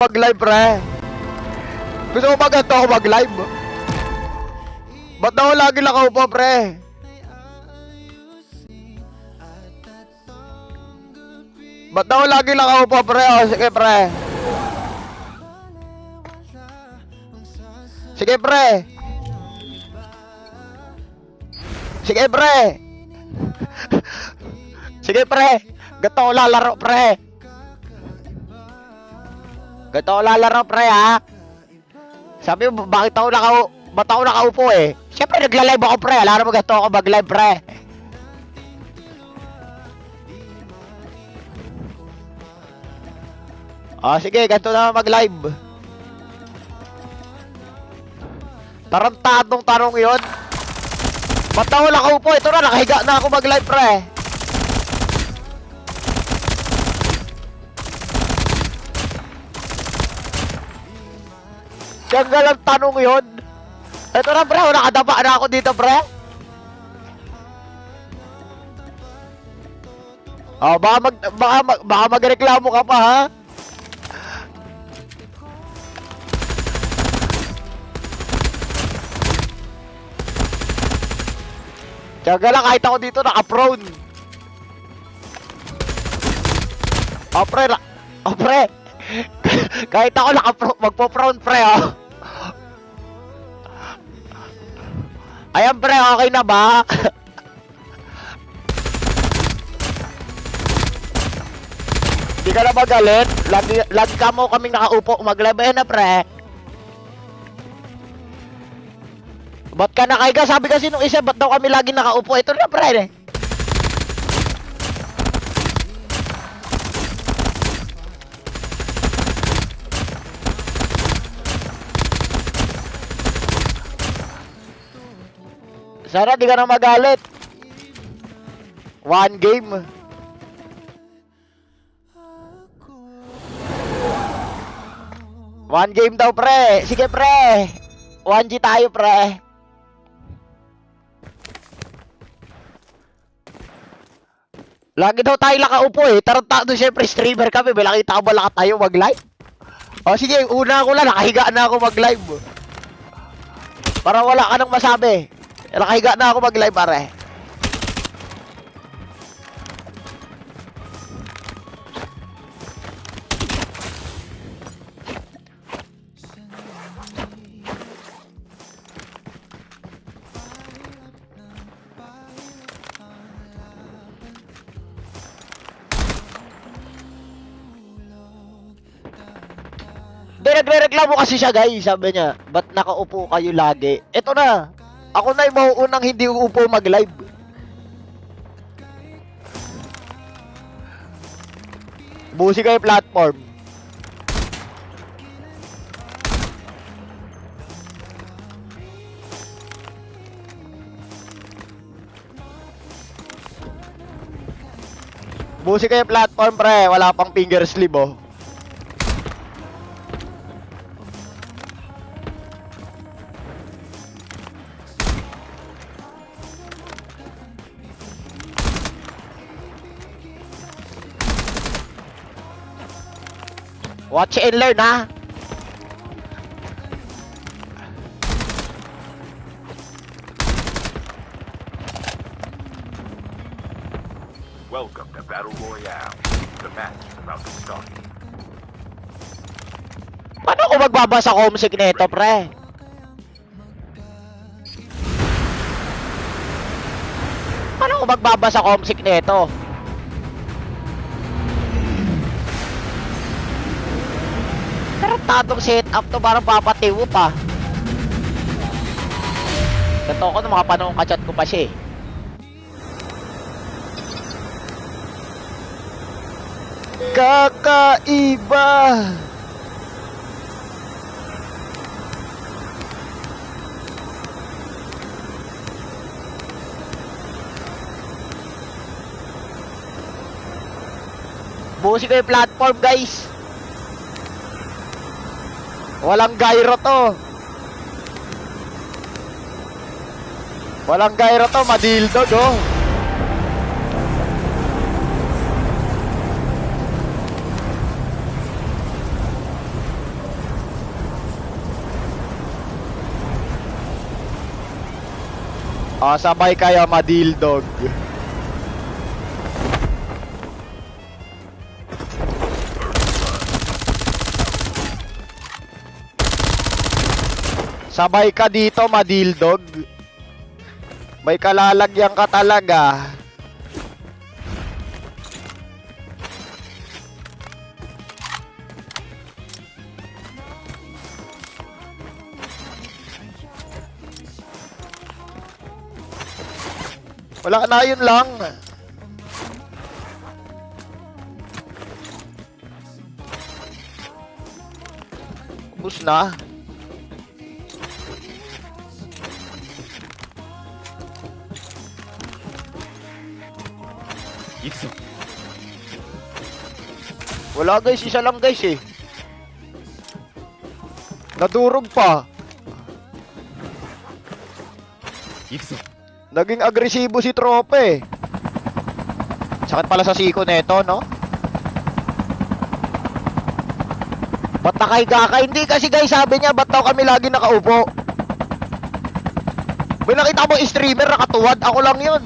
mag-live, pre. Gusto mo ba ganito ako mag-live? Ba't ako lagi nakaupo, pre? Ba't ako lagi nakaupo, pre? O, sige, pre. Sige, pre. Sige, pre. Sige, pre. Ganito ako lalaro, pre. Ganito ako lalaro, pre, ha? Sabi mo, ba't ako nakaupo, eh? Siyempre, nagla-live ako, pre. Alam mo, ganito ako mag-live, pre. Sige, ganito na mag-live. Tarantadong tanong yun. Ba't ako nakaupo? Ito na, nakahiga na ako mag-live, pre. Tiyanggal ang tanong yun. Ito na, pre, nakadaba na ako dito, pre. Baka magreklamo ka pa, ha? Tiyaga lang, kahit ako dito naka-prone. Pre. Kahit ako magpo-prone, pre, oh. Ayan, pre, okay na ba? Di ka na magalit? Lagi ka mo kaming nakaupo mag-live. Ayan na, pre. Ba't ka nakahiga? Sabi kasi nung isa, ba't daw kami lagi nakaupo? Ito na, pre. Sana di ka na magalit. One game. One game daw, pre. Sige, pre. 1G tayo, pre. Lagi daw tayo nakaupo, eh. Tarantado, syempre, streamer kami. May nakita ko ba lahat tayo mag-live? Sige, una ko lang. Nakahiga na ako mag-live. Para wala ka nang masabi. Nakahiga na ako mag-live, pare. Nagre-reklamo kasi siya, guys. Sabi niya, ba't nakaupo kayo lagi? Ito na. Ako na yung mauunang hindi uupo mag-live. Busi kayo platform. Busi kayo platform, pre. Wala pang finger sleeve, oh. Watch and learn, ha? Welcome to Battle Royale. The match is about to start. Paano ako magbabasa comsec nito, pre? Paano ako magbabasa comsec nito? Tarantadong setup to, parang papatiwo pa. Ganto ko ng mga panahon kachat ko pa siya, eh. Kakaiba. Busi ko yung platform, guys. Walang gyro to. Walang gyro to, madildo, do. Sabay kayo, madildog. Sabay ka dito, madildog. May kalalagyan ka talaga. Wala na, yun lang. Ubus na. Wala guys, isa lang guys eh. Nadurog pa. Naging agresibo si tropa eh. Sakit pala sa siko neto, no? Ba't nakahiga ka? Hindi kasi guys, sabi niya, ba't daw kami lagi nakaupo? May nakita mo streamer nakatuwad? Ako lang yun.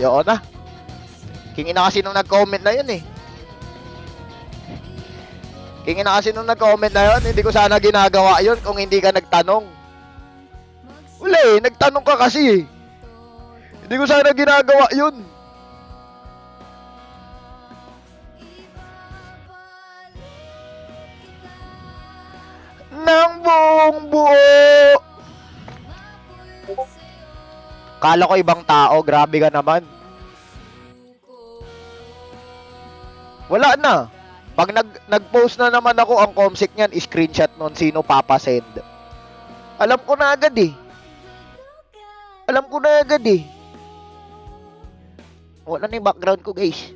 Yun na. Kingin na kasi nung nag-comment na yun eh. Kingin na kasi nung nag-comment na yun. Hindi ko sana ginagawa yun kung hindi ka nagtanong. Wala eh, nagtanong ka kasi eh. Hindi ko sana ginagawa yun. Nang buong buo. Kala ko ibang tao, grabe ka naman. Wala na. Pag nag-post na naman ako, ang comsec niyan, screenshot nun sino papasend. Alam ko na agad eh. Alam ko na agad eh. Wala na yung background ko guys.